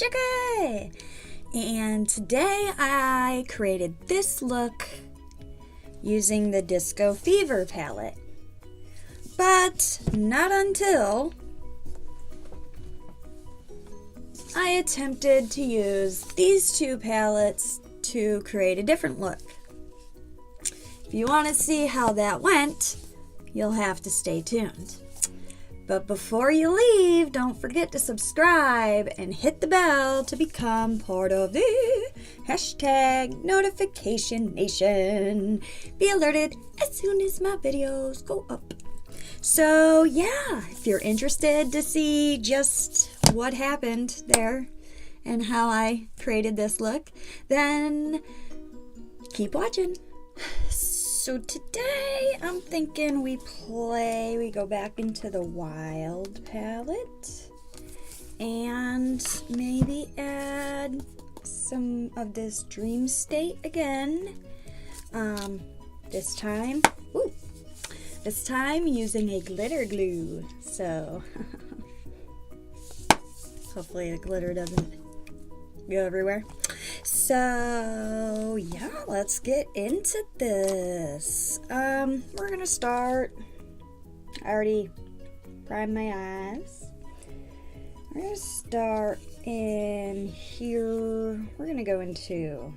Chicky! And today I created this look using the Disco Fever palette. But not until I attempted to use these two palettes to create a different look. If you want to see how that went, you'll have to stay tuned. But before you leave, don't forget to subscribe and hit the bell to become part of the #Notification Nation. Be alerted as soon as my videos go up. So yeah, if you're interested to see just what happened there and how I created this look, then keep watching. So today I'm thinking we go back into the Wild palette and maybe add some of this Dream State again. This time using a glitter glue. So hopefully the glitter doesn't go everywhere. So yeah, let's get into this. We're gonna start. I already primed my eyes. We're gonna start in here. We're gonna go into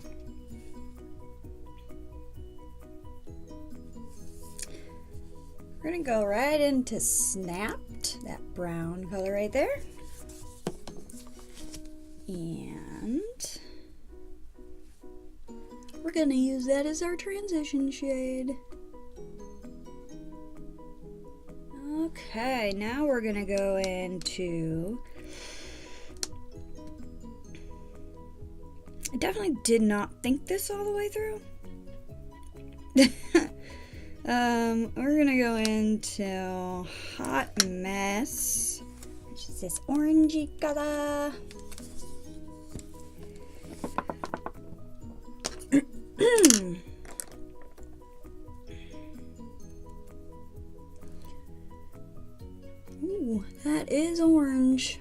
we're gonna go right into Snapped, that brown color right there. And we're gonna use that as our transition shade. Okay, now we're gonna go into... I definitely did not think this all the way through. We're gonna go into Hot Mess, which is this orangey color. Ooh, that is orange.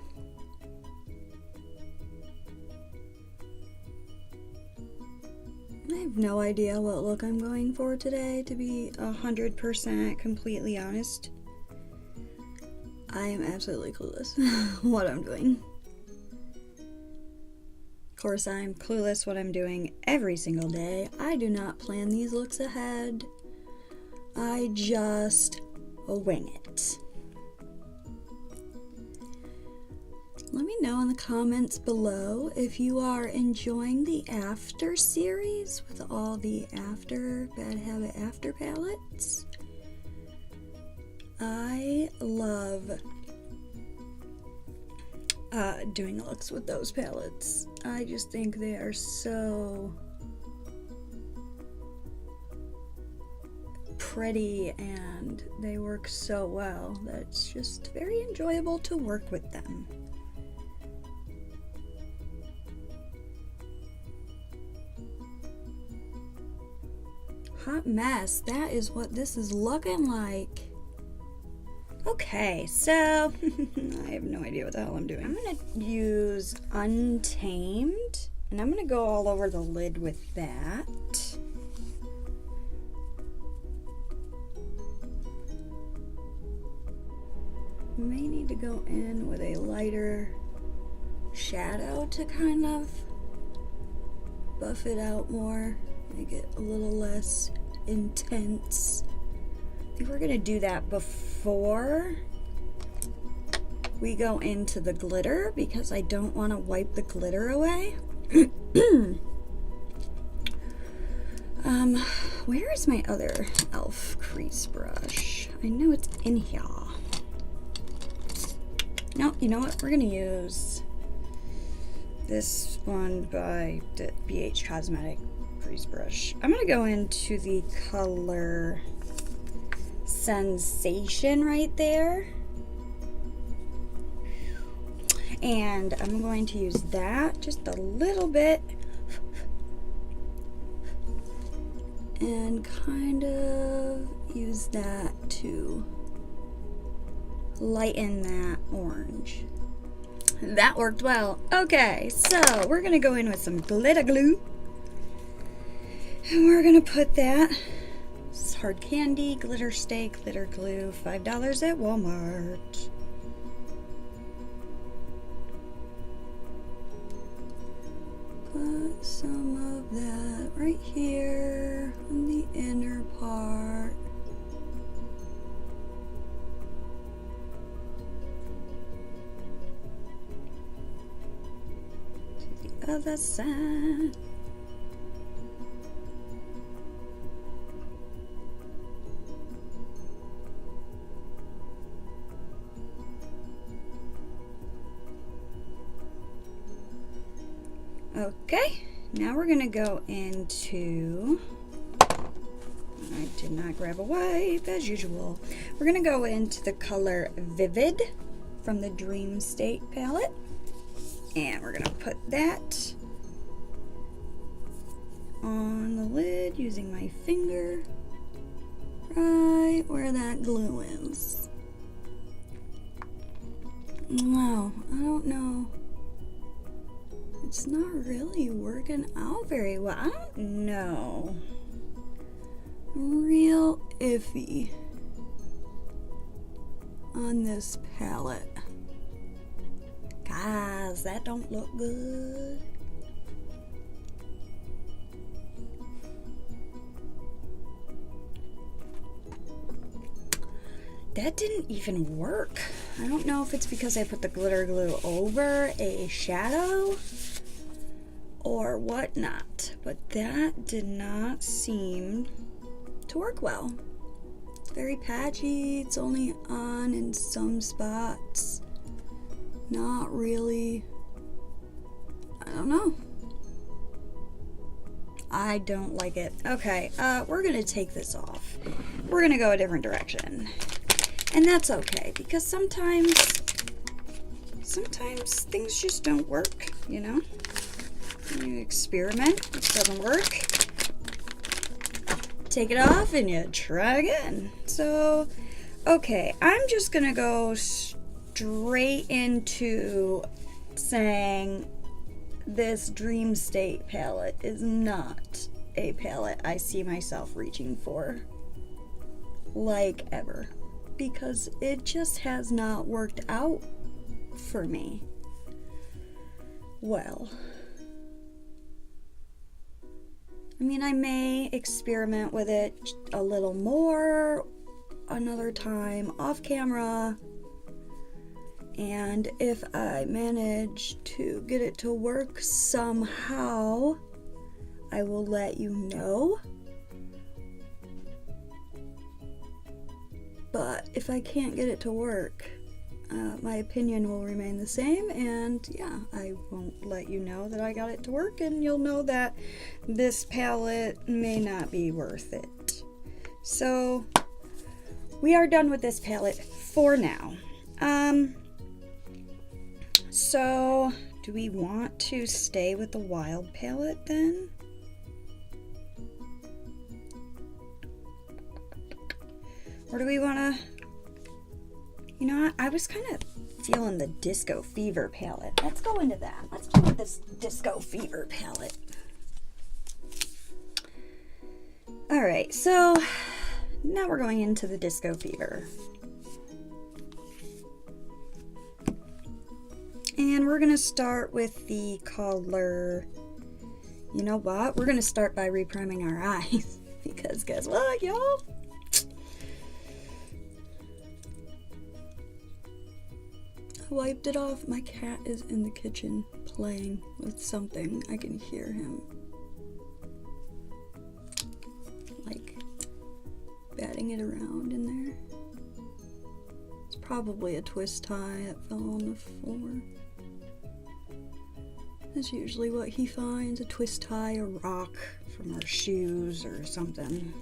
I have no idea what look I'm going for today, to be 100% completely honest. I am absolutely clueless what I'm doing. Of course, I'm clueless what I'm doing every single day. I do not plan these looks ahead. I just wing it. Let me know in the comments below if you are enjoying the After series with all the Bad Habit After palettes. I love doing looks with those palettes. I just think they are so pretty and they work so well that it's just very enjoyable to work with them. Hot Mess, that is what this is looking like. Okay, so I have no idea what the hell I'm doing. I'm gonna use Untamed, and I'm gonna go all over the lid with that. May need to go in with a lighter shadow to kind of buff it out more, make it a little less intense. I think we're gonna do that before we go into the glitter because I don't want to wipe the glitter away. Where is my other E.L.F. crease brush? I know it's in here. No, you know what? We're gonna use this one by the BH Cosmetic crease brush. I'm gonna go into the color Sensation right there, and I'm going to use that just a little bit and kind of use that to lighten that orange. that worked well. Okay, so we're gonna go in with some glitter glue. And we're gonna put that. This is hard candy, glitter stay, glitter glue, $5 at Walmart. Put some of that right here on the inner part. To the other side. Okay, now we're gonna go into, I did not grab a wipe as usual. We're gonna go into the color Vivid from the Dream State palette. And we're gonna put that on the lid using my finger right where that glue is. Wow, I don't know. It's not really working out very well. I don't know. Real iffy on this palette. Guys, that don't look good. That didn't even work. I don't know if it's because I put the glitter glue over a shadow or whatnot, but that did not seem to work well. It's very patchy. It's only on in some spots. Not really. I don't know. I don't like it. Okay, we're gonna take this off. We're gonna go a different direction. And that's okay, because sometimes things just don't work, you know? You experiment, it doesn't work. Take it off and you try again. So, okay, I'm just gonna go straight into saying this Dream State palette is not a palette I see myself reaching for, like, ever. Because it just has not worked out for me well. I mean, I may experiment with it a little more another time off camera, and if I manage to get it to work somehow, I will let you know. But if I can't get it to work, my opinion will remain the same, and yeah, I won't let you know that I got it to work, and you'll know that this palette may not be worth it. So we are done with this palette for now. So do we want to stay with the Wild palette then? Or do we want to, you know, I was kind of feeling the Disco Fever palette. Let's go into that. Let's go with this Disco Fever palette. All right, so now we're going into the Disco Fever. And we're going to start with the color, you know what? We're going to start by repriming our eyes. Because guess what, y'all? I wiped it off. My cat is in the kitchen playing with something. I can hear him like batting it around in there. It's probably a twist tie that fell on the floor. That's usually what he finds, a twist tie, a rock from our shoes or something.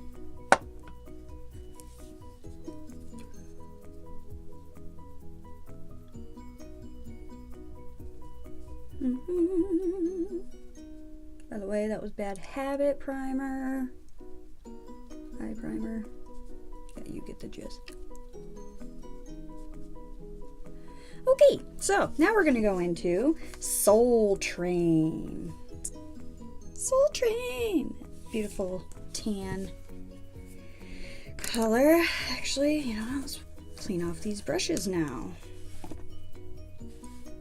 By the way, that was Bad Habit primer. Eye primer. Yeah, you get the gist. Okay, Okay, so now we're gonna go into Soul Train. Soul Train, beautiful tan color. Actually, you know, let's clean off these brushes now.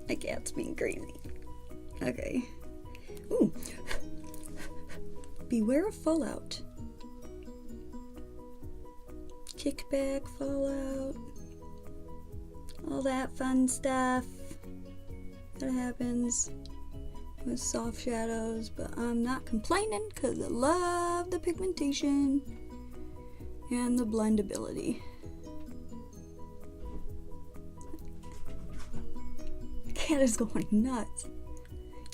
My cat's being crazy. Okay. Ooh. Beware of fallout. Kickback, fallout, all that fun stuff that happens with soft shadows, but I'm not complaining because I love the pigmentation and the blendability. The cat is going nuts.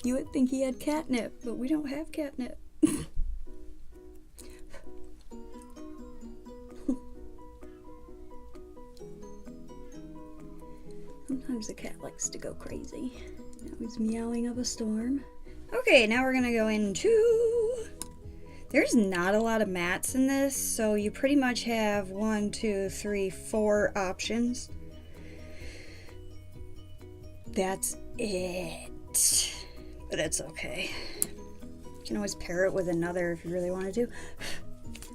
You would think he had catnip, but we don't have catnip. Sometimes the cat likes to go crazy. Now he's meowing up a storm. Okay, now we're gonna go into... There's not a lot of mattes in this, so you pretty much have 1, 2, 3, 4 options. That's it. But it's okay. You can always pair it with another if you really want to.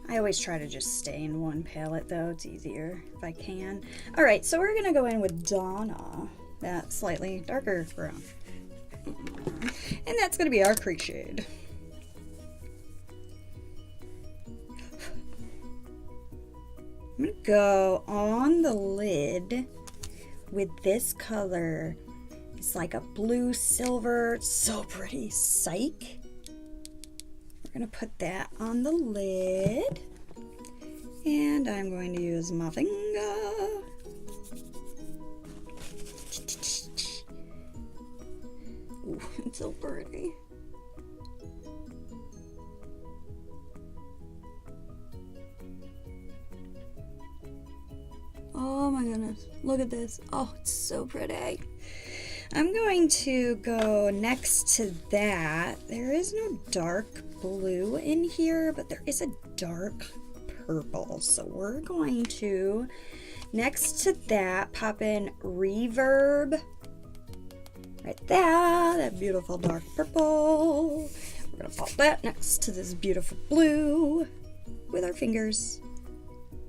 I always try to just stay in one palette though, it's easier if I can. Alright, so we're gonna go in with Donna, that slightly darker brown. And that's gonna be our crease shade. I'm gonna go on the lid with this color. It's like a blue silver, it's so pretty, Psych. We're gonna put that on the lid, and I'm going to use my finger. Ooh, it's so pretty. Oh my goodness, look at this. Oh, it's so pretty. I'm going to go next to that. There is no dark blue in here, but there is a dark purple. So we're going to, next to that, pop in Reverb. Right there, that beautiful dark purple. We're gonna pop that next to this beautiful blue with our fingers,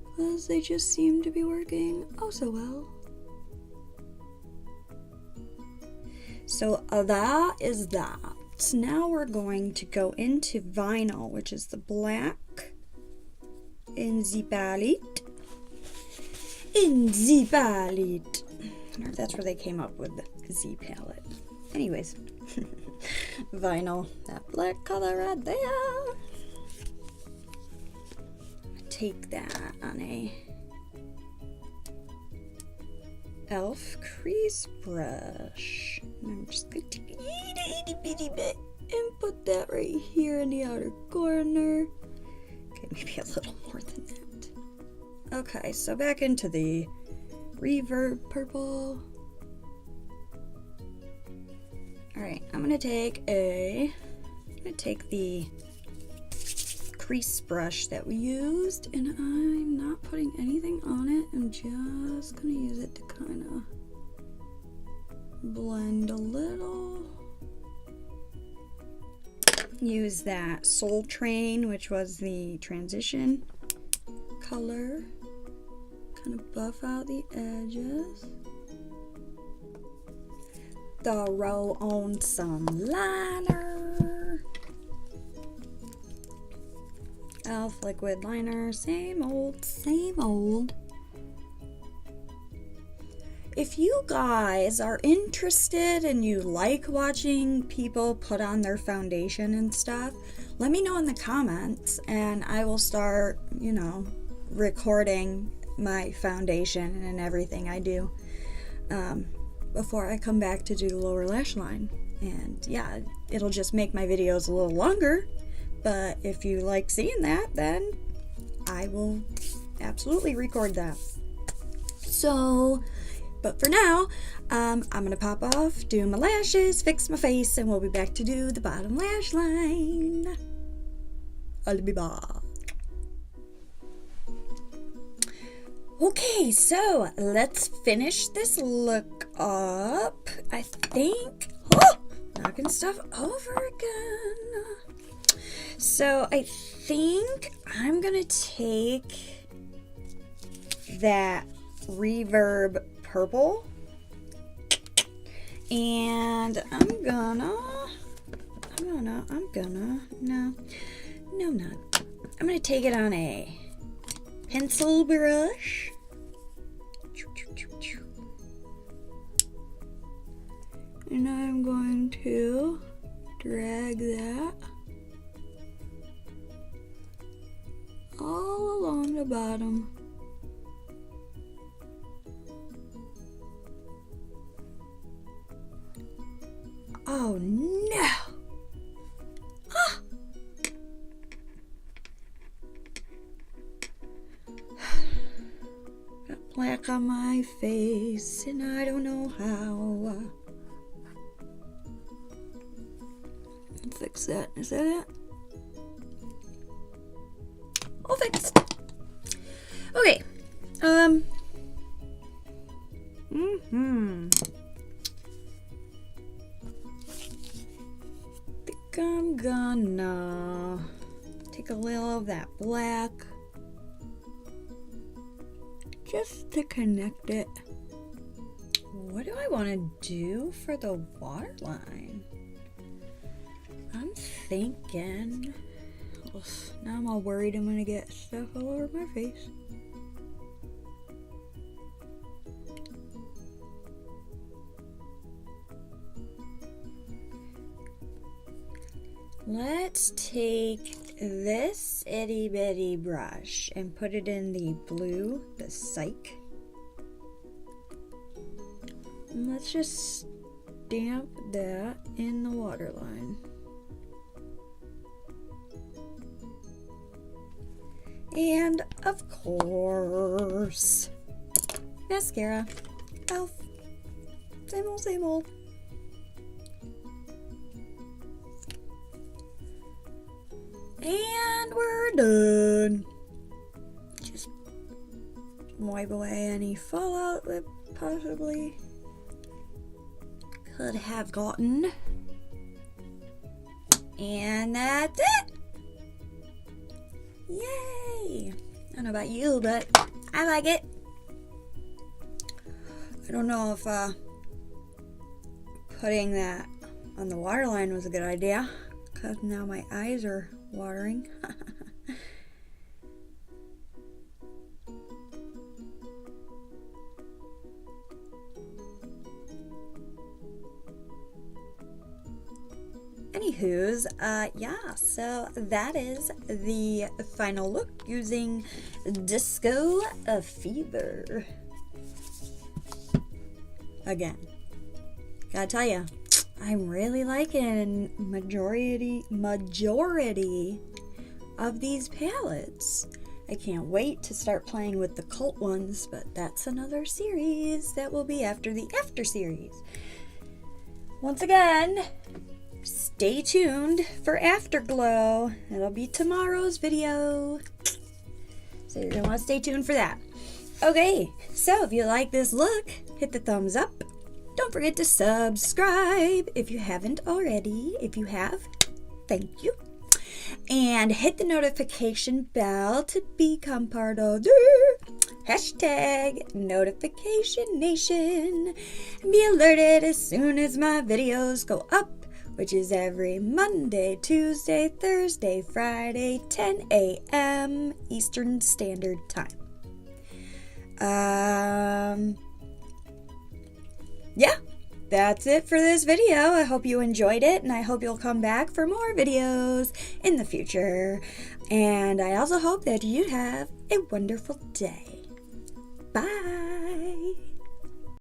because they just seem to be working oh so well. So that is that. Now we're going to go into Vinyl, which is the black in the palette. In the palette. That's where they came up with the Z palette. Anyways, Vinyl, that black color right there. Take that on a E.L.F. crease brush. And I'm just going to take a itty bitty bit and put that right here in the outer corner. Okay, maybe a little more than that. Okay, so back into the Reverb purple. Alright, I'm gonna take the crease brush that we used, and I'm not putting anything on it. I'm just gonna use it to kind of blend a little. Use that Soul Train, which was the transition color. Kind of buff out the edges. Throw on some liner. E.L.F. liquid liner, same old, same old. If you guys are interested and you like watching people put on their foundation and stuff, let me know in the comments and I will start, you know, recording my foundation and everything I do before I come back to do the lower lash line. And yeah, it'll just make my videos a little longer. But if you like seeing that, then I will absolutely record that. So, but for now, I'm gonna pop off, do my lashes, fix my face, and we'll be back to do the bottom lash line. I'll be back. Okay, so let's finish this look up. I think, knocking stuff over again. So I think I'm gonna take that Reverb purple and I'm gonna, no, I'm not. I'm gonna take it on a pencil brush. And I'm going to drag that all along the bottom. Oh no! Ah! Got black on my face and I don't know how. Fix that. Is that it? All fixed. Okay. Think I'm gonna take a little of that black just to connect it. What do I want to do for the waterline? I'm thinking, now I'm all worried I'm gonna get stuff all over my face. Let's take this itty bitty brush and put it in the blue, the Psych. And let's just stamp that in the waterline. And of course, mascara. E.L.F. Same old, same old. And we're done. Just wipe away any fallout that possibly could have gotten. And that's it. Yay! I don't know about you, but I like it. I don't know if putting that on the waterline was a good idea, because now my eyes are watering. Anywho's, yeah, so that is the final look using Disco Fever. Again, gotta tell ya, I'm really liking majority of these palettes. I can't wait to start playing with the cult ones, but that's another series that will be after the After series. Once again, stay tuned for Afterglow. It'll be tomorrow's video, so you're gonna want to stay tuned for that. Okay, so if you like this look, hit the thumbs up. Don't forget to subscribe if you haven't already. If you have, thank you. And hit the notification bell to become part of the #Notification Nation. And be alerted as soon as my videos go up, which is every Monday, Tuesday, Thursday, Friday, 10 a.m. Eastern Standard Time. Yeah, that's it for this video. I hope you enjoyed it, and I hope you'll come back for more videos in the future. And I also hope that you have a wonderful day. Bye.